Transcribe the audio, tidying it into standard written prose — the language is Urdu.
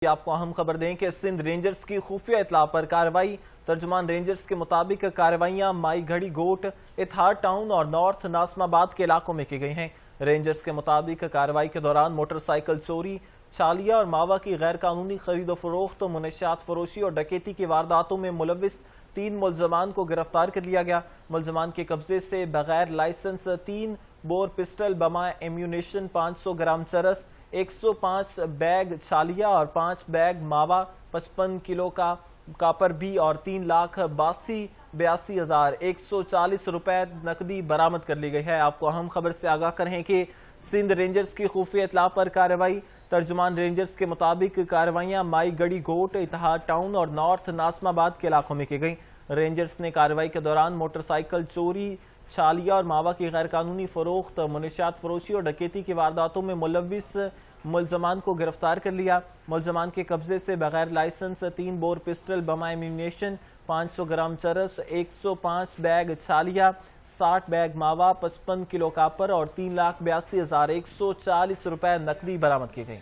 آپ کو اہم خبر دیں کہ سندھ رینجرز کی خفیہ اطلاع پر کارروائی۔ ترجمان رینجرز کے مطابق کارروائیاں مائی گھڑی گوٹ، اتحاد ٹاؤن اور نارتھ ناسم آباد کے علاقوں میں کی گئی ہیں۔ رینجرز کے مطابق کارروائی کے دوران موٹر سائیکل چوری، چھالیہ اور ماوا کی غیر قانونی خرید و فروخت، منشیات فروشی اور ڈکیتی کی وارداتوں میں ملوث 3 ملزمان کو گرفتار کر لیا گیا۔ ملزمان کے قبضے سے بغیر لائسنس 3 بور پسٹل، بمہ ایمیونیشن، 500 گرام چرس، 105 بیگ چھالیہ اور 5 بیگ ماوا، 55 کلو کا کاپر بھی اور 3,82,140 روپے نقدی برآمد کر لی گئی ہے۔ آپ کو اہم خبر سے آگاہ کریں کہ سندھ رینجرز کی خفیہ اطلاع پر کارروائی۔ ترجمان رینجرز کے مطابق کارروائیاں مائی گڑی گوٹ، اتحاد ٹاؤن اور نارتھ ناسم آباد کے علاقوں میں کی گئیں۔ رینجرز نے کارروائی کے دوران موٹر سائیکل چوری، چھالیہ اور ماوا کی غیر قانونی فروخت، منشیات فروشی اور ڈکیتی کی وارداتوں میں ملوث ملزمان کو گرفتار کر لیا۔ ملزمان کے قبضے سے بغیر لائسنس 3 بور پسٹل، بمہ ایمیونیشن، 500 گرام چرس، 105 بیگ چھالیہ، 60 بیگ ماوا، 55 کلو کاپر اور 3,82,140 روپے نقدی برآمد کی گئی۔